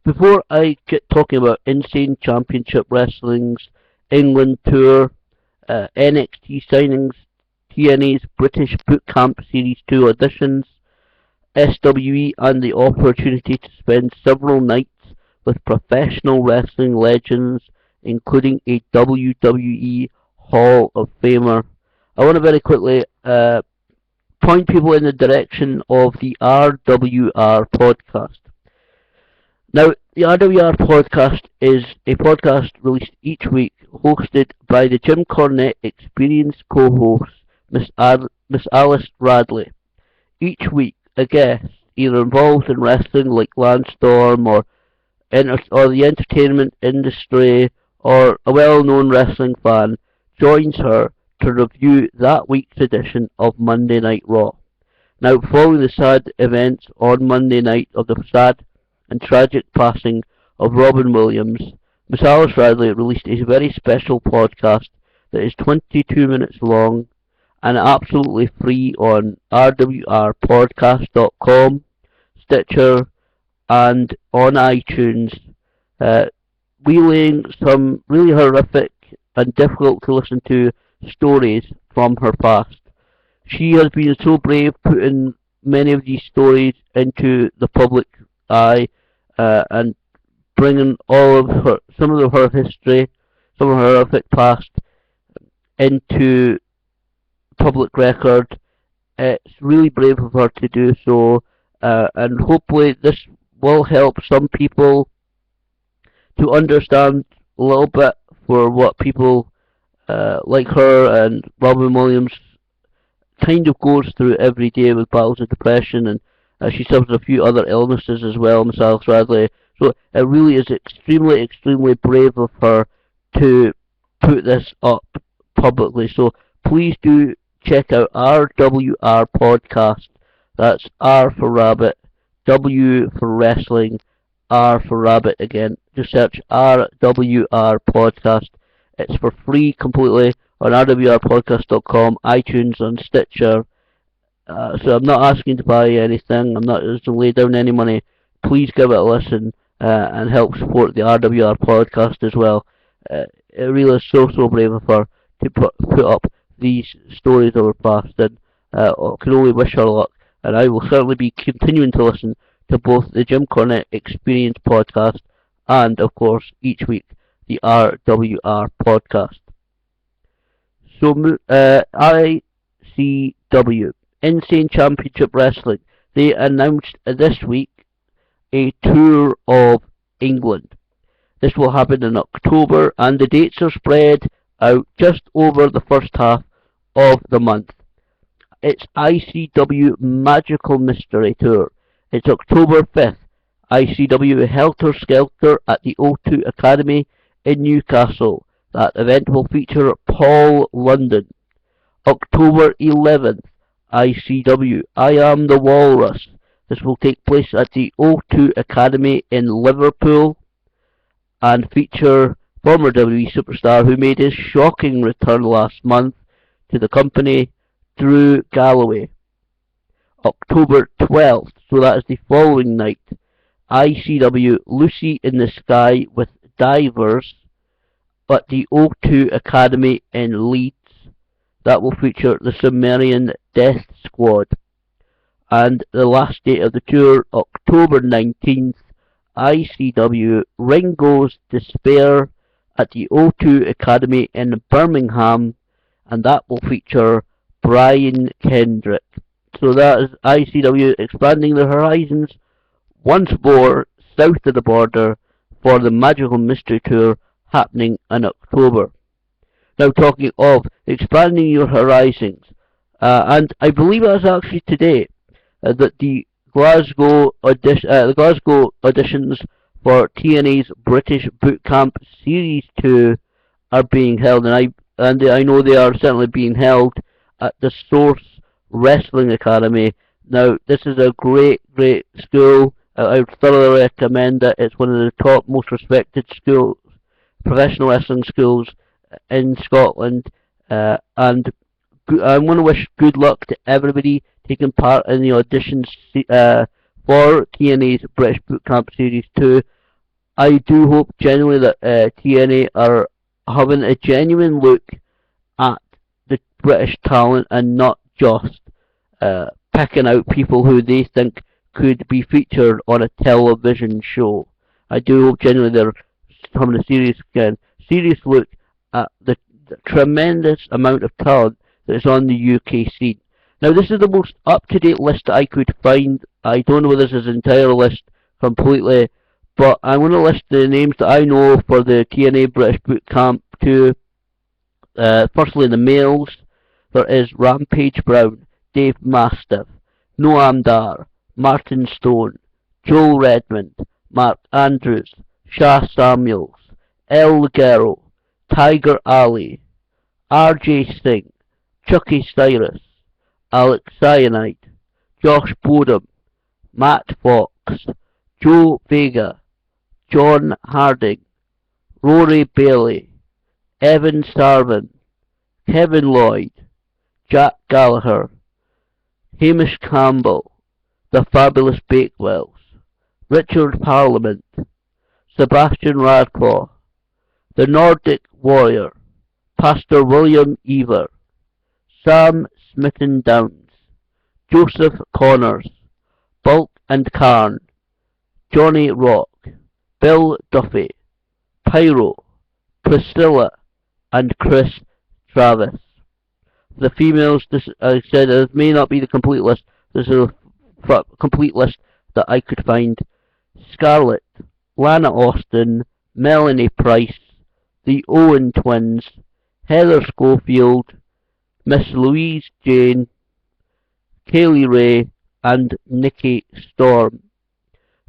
Before I get talking about Insane Championship Wrestling's England tour, NXT signings, TNA's British Bootcamp Series 2 auditions, SWE and the opportunity to spend several nights with professional wrestling legends, including a WWE Hall of Famer. I want to very quickly point people in the direction of the RWR podcast. Now, the RWR podcast is a podcast released each week, hosted by the Jim Cornette Experience co-host, Miss Alice Radley. Each week, a guest, either involved in wrestling like Lance Storm or the entertainment industry or a well-known wrestling fan, joins her to review that week's edition of Monday Night Raw. Now, following the sad events on Monday night of the sad and tragic passing of Robin Williams, Miss Alice Radley released a very special podcast that is 22 minutes long and absolutely free on rwrpodcast.com, Stitcher, and on iTunes, relaying some really horrific and difficult to listen to stories from her past. She has been so brave putting many of these stories into the public eye and bringing some of her history, some of her horrific past into public record. It's really brave of her to do so, and hopefully this will help some people to understand a little bit for what people like her and Robin Williams kind of goes through every day with battles of depression, and she suffers a few other illnesses as well, Miss Alice Radley. So it really is extremely, extremely brave of her to put this up publicly. So please do check out RWR Podcast. That's R for Rabbit, W for Wrestling, R for Rabbit again. Just search RWR Podcast. It's for free completely on rwrpodcast.com, iTunes, and Stitcher. So I'm not asking to buy anything. I'm not just to lay down any money. Please give it a listen and help support the RWR podcast as well. It really is so brave of her to put up these stories of her past, and I can only wish her luck. And I will certainly be continuing to listen to both the Jim Cornette Experience podcast and, of course, each week the RWR podcast. So, ICW, Insane Championship Wrestling, they announced this week a tour of England. This will happen in October, and the dates are spread out just over the first half of the month. It's ICW Magical Mystery Tour. It's October 5th. ICW Helter Skelter at the O2 Academy in Newcastle. That event will feature Paul London. October 11th. ICW I Am the Walrus. This will take place at the O2 Academy in Liverpool and feature former WWE superstar who made his shocking return last month to the company, Drew Galloway. October 12th, so that is the following night, ICW Lucy in the Sky with Divers at the O2 Academy in Leeds. That will feature the Sumerian Death Squad. And the last date of the tour, October 19th, ICW Ringo's Despair at the O2 Academy in Birmingham, and that will feature Brian Kendrick. So that is ICW expanding their horizons once more south of the border for the Magical Mystery Tour happening in October. Now, talking of expanding your horizons, and I believe it was actually today that the Glasgow auditions for TNA's British Bootcamp Series 2 are being held, and I know they are certainly being held at the Source Wrestling Academy. Now, this is a great school. I would thoroughly recommend it. It's one of the top, most respected schools, professional wrestling schools in Scotland, and I want to wish good luck to everybody taking part in the auditions for TNA's British Bootcamp Series 2. I do hope genuinely that TNA are having a genuine look at the British talent and not just picking out people who they think could be featured on a television show. I do hope genuinely they're having a serious look at the tremendous amount of talent that is on the UK scene. Now, this is the most up-to-date list that I could find. I don't know whether this is an entire list completely, but I'm going to list the names that I know for the TNA British Boot Camp to. Firstly, the males, there is Rampage Brown, Dave Mastiff, Noam Dar, Martin Stone, Joel Redmond, Mark Andrews, Shah Samuels, El Ligero, Tiger Ali, RJ Singh, Chucky Cyrus, Alex Cyanide, Josh Bodum, Matt Fox, Joe Vega, John Harding, Rory Bailey, Evan Starvin, Kevin Lloyd, Jack Gallagher, Hamish Campbell, The Fabulous Bakewells, Richard Parliament, Sebastian Radcliffe, The Nordic Warrior, Pastor William Ever, Sam Smitten Downs, Joseph Connors, Bulk and Carn, Johnny Rock, Bill Duffy, Pyro, Priscilla, and Chris Travis. The females, this, as I said, it may not be the complete list. This is a complete list that I could find. Scarlett, Lana Austin, Melanie Price, the Owen Twins, Heather Schofield, Miss Louise Jane, Kaylee Ray, and Nikki Storm.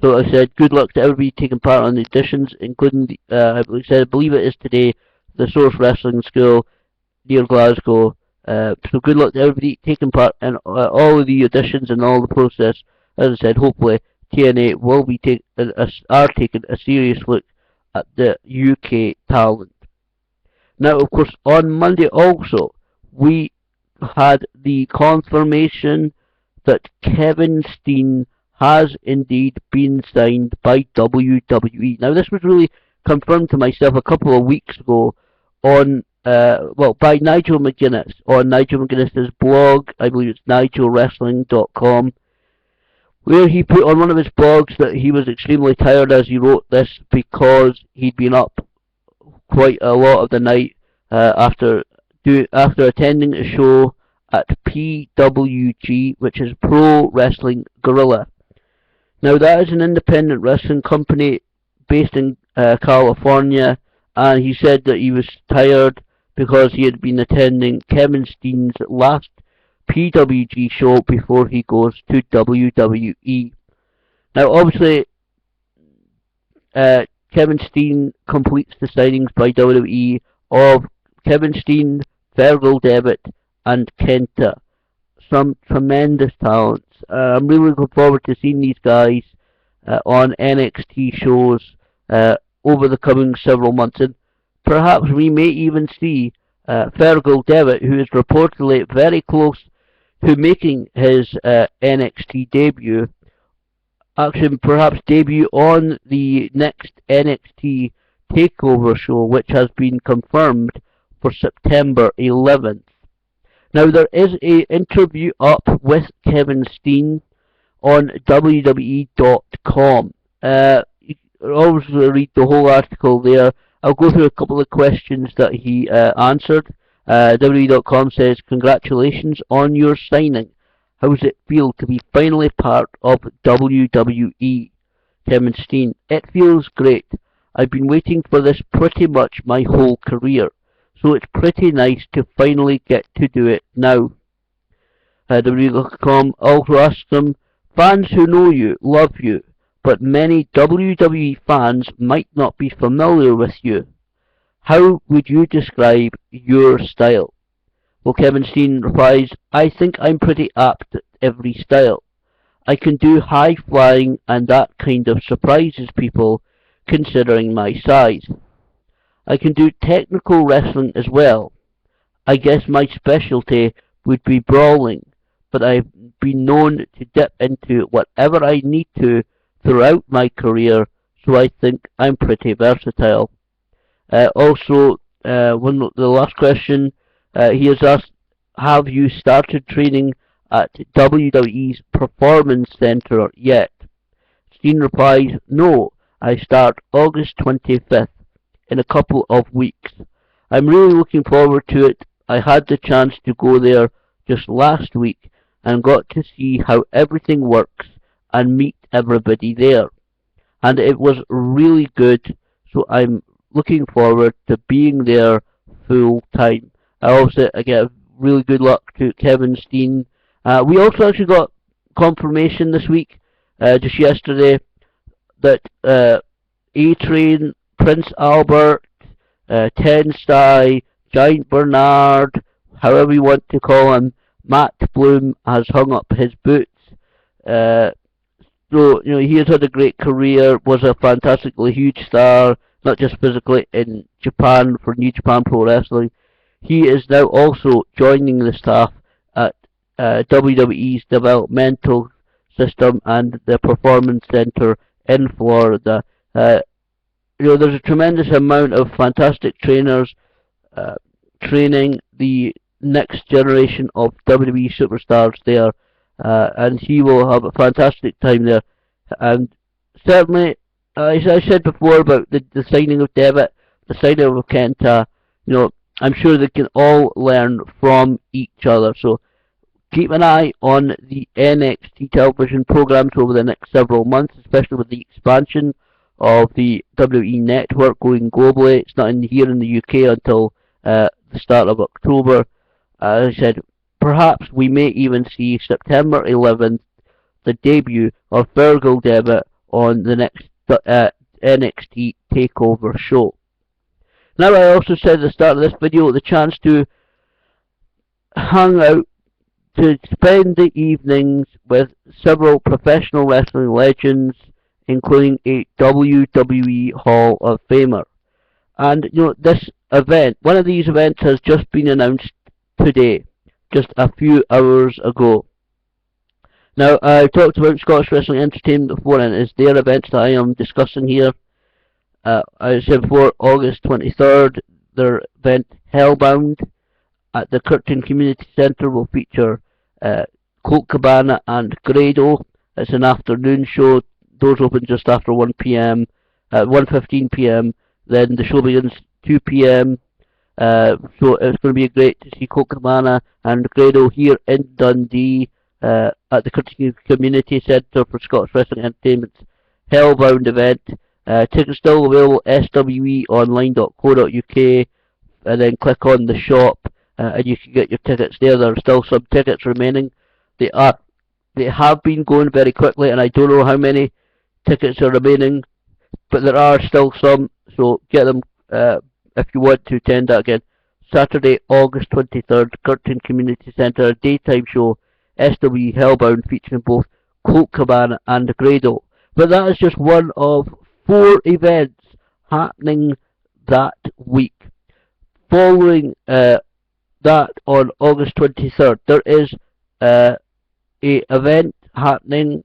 So I said, good luck to everybody taking part on the auditions, including, I believe it is today, the Source Wrestling School near Glasgow. So good luck to everybody taking part in all of the auditions and all the process. As I said, hopefully TNA will be are taking a serious look at the UK talent. Now, of course, on Monday also, we had the confirmation that Kevin Steen has indeed been signed by WWE. Now, this was really confirmed to myself a couple of weeks ago on, by Nigel McGuinness, on Nigel McGuinness's blog. I believe it's nigelwrestling.com, where he put on one of his blogs that he was extremely tired as he wrote this because he'd been up quite a lot of the night after attending a show at PWG, which is Pro Wrestling Guerrilla. Now, that is an independent wrestling company based in California, and he said that he was tired because he had been attending Kevin Steen's last PWG show before he goes to WWE. Now, obviously, Kevin Steen completes the signings by WWE of Kevin Steen, Fergal Devitt, and Kenta. Some tremendous talents. I'm really looking forward to seeing these guys on NXT shows over the coming several months, and perhaps we may even see Fergal Devitt, who is reportedly very close to making his NXT debut, actually perhaps debut on the next NXT TakeOver show, which has been confirmed for September 11th. Now, there is an interview up with Kevin Steen on WWE.com. You can always read the whole article there. I'll go through a couple of questions that he answered. WWE.com says, congratulations on your signing. How does it feel to be finally part of WWE? Kevin Steen, it feels great. I've been waiting for this pretty much my whole career, so it's pretty nice to finally get to do it now. WWE.com also asks them, fans who know you love you, but many WWE fans might not be familiar with you. How would you describe your style? Well, Kevin Steen replies, I think I'm pretty apt at every style. I can do high flying, and that kind of surprises people considering my size. I can do technical wrestling as well. I guess my specialty would be brawling, but I've been known to dip into whatever I need to throughout my career so I think I'm pretty versatile. The last question, he has asked, have you started training at WWE's Performance Center yet? Steen replies, no, I start August 25th, in a couple of weeks. I'm really looking forward to it. I had the chance to go there just last week and got to see how everything works and meet everybody there. And it was really good, so I'm looking forward to being there full time. I also get really good luck to Kevin Steen. We also actually got confirmation this week, just yesterday, that A-Train, Prince Albert, Ten Sty, Giant Bernard, however you want to call him, Matt Bloom has hung up his boots. Uh, so, he has had a great career, was a fantastically huge star, not just physically in Japan for New Japan Pro Wrestling. He is now also joining the staff at WWE's developmental system and the Performance Center in Florida. There's a tremendous amount of fantastic trainers uh, training the next generation of WWE superstars there, and he will have a fantastic time there. And certainly, as I said before about the signing of Devitt, the signing of Kenta, I'm sure they can all learn from each other. So keep an eye on the NXT television programs over the next several months, especially with the expansion of the WWE network going globally. It's not in here in the UK until the start of October. As I said, perhaps we may even see September 11th, the debut of Virgil Devitt on the next NXT TakeOver show. Now, I also said at the start of this video the chance to hang out, to spend the evenings with several professional wrestling legends, including a WWE Hall of Famer. And, this event, one of these events has just been announced today, just a few hours ago. Now, I talked about Scottish Wrestling Entertainment before, and it's their events that I am discussing here. I said before, August 23rd, their event Hellbound at the Curtin Community Centre will feature Colt Cabana and Grado. It's an afternoon show. Doors open just after 1 p.m. 1:15 p.m. Then the show begins 2 p.m. So it's going to be great to see Colt Cabana and Grado here in Dundee at the Curtin Community Centre for Scottish Wrestling Entertainment's Hellbound event. Tickets still available sweonline.co.uk, and then click on the shop and you can get your tickets there. There are still some tickets remaining. They have been going very quickly, and I don't know how many tickets are remaining, but there are still some, so get them if you want to attend that again. Saturday, August 23rd, Curtin Community Centre, daytime show, SW Hellbound, featuring both Colt Cabana and Grado. But that is just one of 4 events happening that week. Following that, on August 23rd, there is a event happening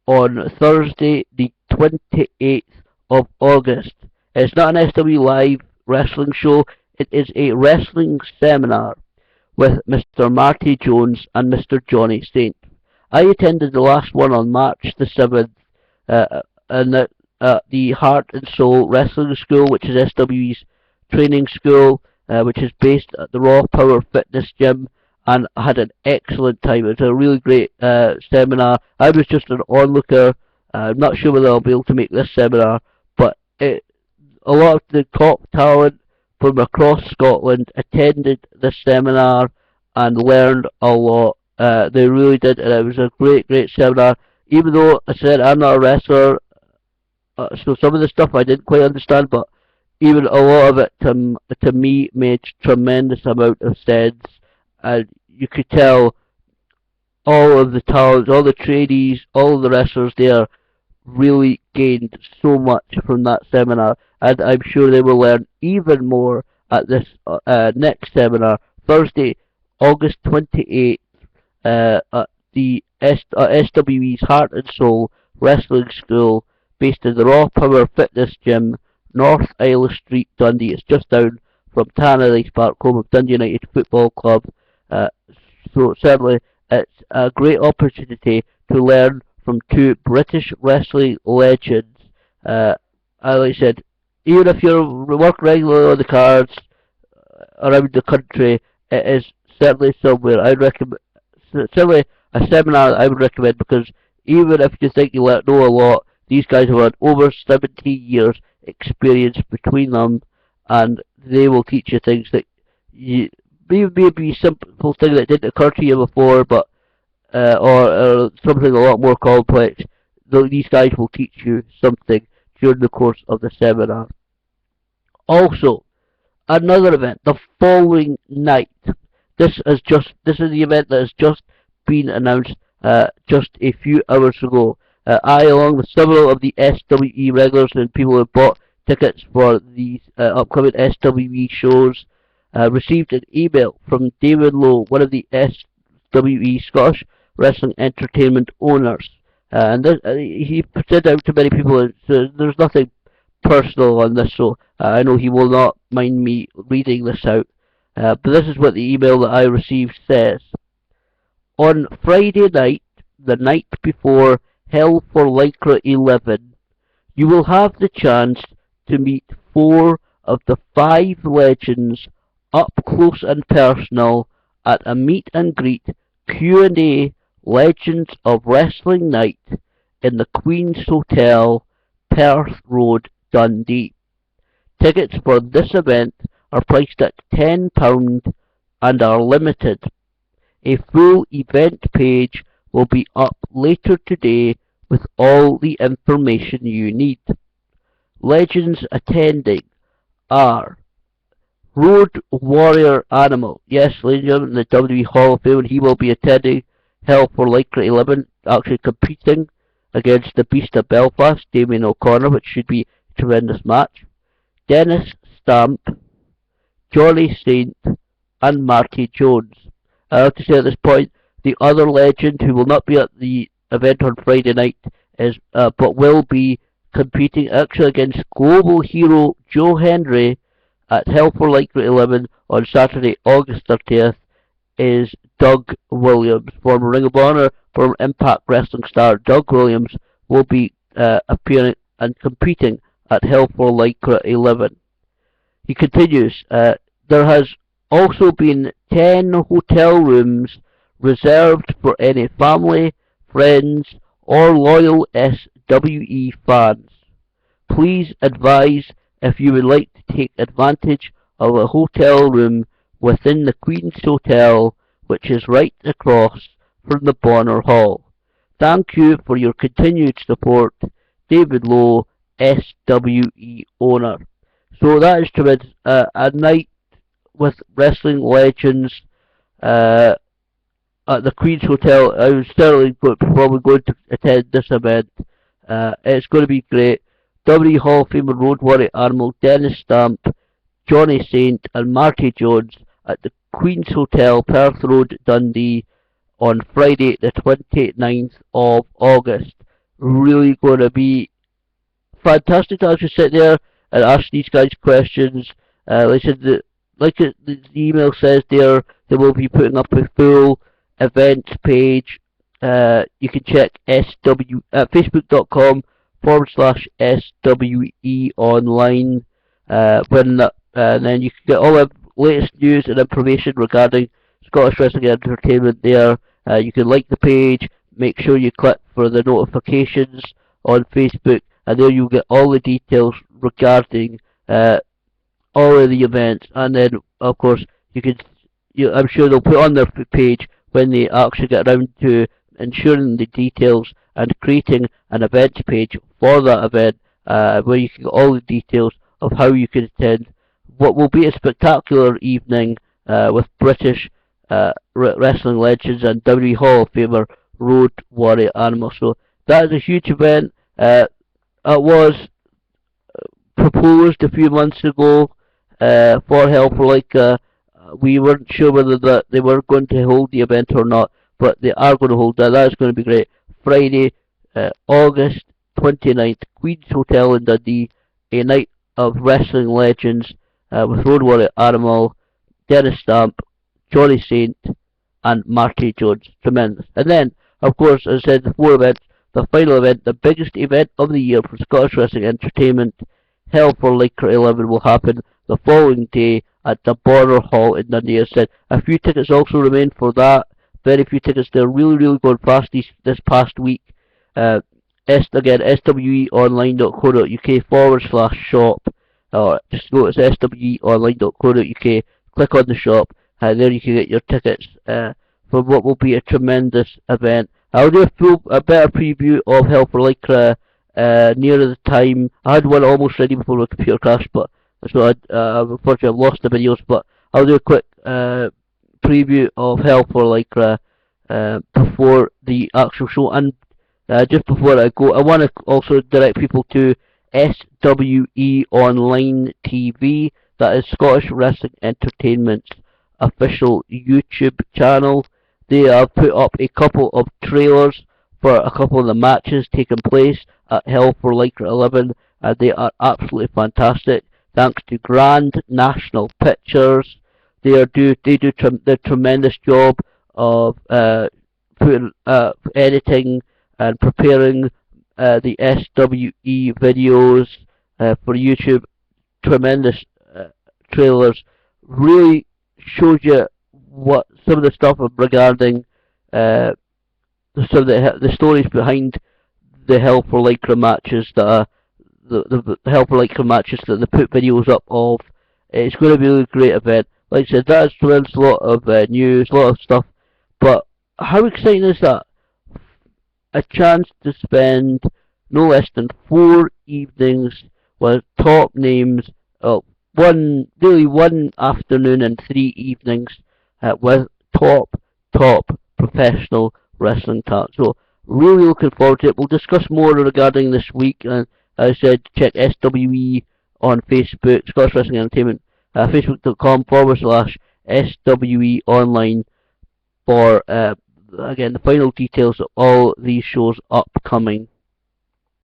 on Thursday, the 28th of August. It's not an SW Live wrestling show, it is a wrestling seminar with Mr. Marty Jones and Mr. Johnny Saint. I attended the last one on March the 7th, and the Heart and Soul Wrestling School, which is SW's training school, which is based at the Raw Power Fitness Gym, and I had an excellent time. It was a really great seminar. I was just an onlooker. I'm not sure whether I'll be able to make this seminar, but a lot of the top talent from across Scotland attended this seminar and learned a lot. They really did, and it was a great, great seminar. Even though I said I'm not a wrestler, so some of the stuff I didn't quite understand, but even a lot of it to me made tremendous amount of sense, and you could tell all of the talents, all the tradies, all of the wrestlers there really gained so much from that seminar, and I'm sure they will learn even more at this next seminar, Thursday, August 28th, at the SWE's Heart and Soul Wrestling School, based in the Raw Power Fitness Gym, North Isle Street, Dundee. It's just down from Tannadice Park, home of Dundee United Football Club. Uh, so certainly it's a great opportunity to learn from two British wrestling legends. Like I said, even if you work regularly on the cards around the country, it is certainly somewhere I'd recommend. Certainly a seminar I would recommend, because even if you think you know a lot, these guys have had over 17 years experience between them, and they will teach you things that you maybe simple thing that didn't occur to you before, but or something a lot more complex. These guys will teach you something during the course of the seminar. Also, another event the following night. This is the event that has just been announced just a few hours ago. I, along with several of the SWE regulars and people who have bought tickets for these upcoming SWE shows, received an email from David Lowe, one of the SWE Scottish Wrestling Entertainment owners. And this, he sent out to many people, so there's nothing personal on this, so I know he will not mind me reading this out. But this is what the email that I received says. On Friday night, the night before Hell for Lycra 11, you will have the chance to meet four of the five legends up close and personal at a meet and greet Q&A Legends of Wrestling Night in the Queen's Hotel, Perth Road, Dundee. Tickets for this event are priced at £10 and are limited. A full event page will be up later today with all the information you need. Legends attending are Road Warrior Animal. Yes, ladies and gentlemen, the WWE Hall of Fame, he will be attending Hell for Lycra 11, actually competing against the Beast of Belfast, Damien O'Connor, which should be a tremendous match. Dennis Stamp, Johnny Saint, and Marty Jones. I have to say at this point, the other legend who will not be at the event on Friday night is, but will be competing actually against global hero Joe Hendry at Hell for Lycra 11 on Saturday, August 30th, is Doug Williams. Former Ring of Honor, former Impact Wrestling star Doug Williams will be appearing and competing at Hell for Lycra 11. He continues, there has also been 10 hotel rooms reserved for any family, friends, or loyal SWE fans. Please advise if you would like to take advantage of a hotel room within the Queen's Hotel, which is right across from the Bonner Hall. Thank you for your continued support. David Lowe, SWE owner. So that is tremendous. A night with wrestling legends at the Queen's Hotel. I was certainly probably going to attend this event. It's going to be great. WWE Hall of Famer Road Warrior Animal, Dennis Stamp, Johnny Saint, and Marty Jones at the Queen's Hotel, Perth Road, Dundee, on Friday the 29th of August. Really going to be fantastic to actually sit there and ask these guys questions. Like I said, the email says there, they will be putting up a full events page. You can check facebook.com/SWE online. Then you can get all the latest news and information regarding Scottish Wrestling Entertainment there. You can like the page, make sure you click for the notifications on Facebook, and there you'll get all the details regarding all of the events. And then, of course, I'm sure they'll put on their page when they actually get around to ensuring the details and creating an events page for that event, where you can get all the details of how you can attend what will be a spectacular evening with British wrestling legends and WWE Hall of Famer Road Warrior Animal. So that is a huge event. It was proposed a few months ago for Hell for Lycra. We weren't sure whether they were going to hold the event or not, but they are going to hold that. That is going to be great. Friday, August 29th, Queen's Hotel in Dundee, a night of wrestling legends with Road Warrior Animal, Dennis Stamp, Johnny Saint, and Marty Jones. Tremendous. And then, of course, as I said, the four events, the final event, the biggest event of the year for Scottish Wrestling Entertainment, Hell for Lycra 11 will happen the following day at the Border Hall in Dundee. As I said, a few tickets also remain for that. Very few tickets. They're really going fast this past week. Again, sweonline.co.uk/shop, or just go to sweonline.co.uk, click on the shop, and there you can get your tickets for what will be a tremendous event. I'll do a better preview of Hell for Lycra nearer the time. I had one almost ready before my computer crashed, but so unfortunately I've lost the videos. But I'll do a quick preview of Hell for Lycra before the actual show. And just before I go, I want to also direct people to SWE Online TV. That is Scottish Wrestling Entertainment's official YouTube channel. They have put up a couple of trailers for a couple of the matches taking place at Hell for Lycra 11, and they are absolutely fantastic. Thanks to Grand National Pictures, they do the tremendous job of editing and preparing the SWE videos for YouTube. Tremendous trailers. Really shows you what some of the stuff regarding some of the stories behind the Hell for Lycra matches that are the Hell for Lycra matches that they put videos up of. It's going to be a really great event. Like I said, that's tremendous, a lot of news, a lot of stuff. But how exciting is that? A chance to spend no less than 4 evenings with top names, one afternoon and 3 evenings with top professional wrestling talent. So really looking forward to it. We'll discuss more regarding this week, and as I said, check SWE on Facebook, Scottish Wrestling Entertainment, facebook.com/SWE online for again the final details of all these shows upcoming.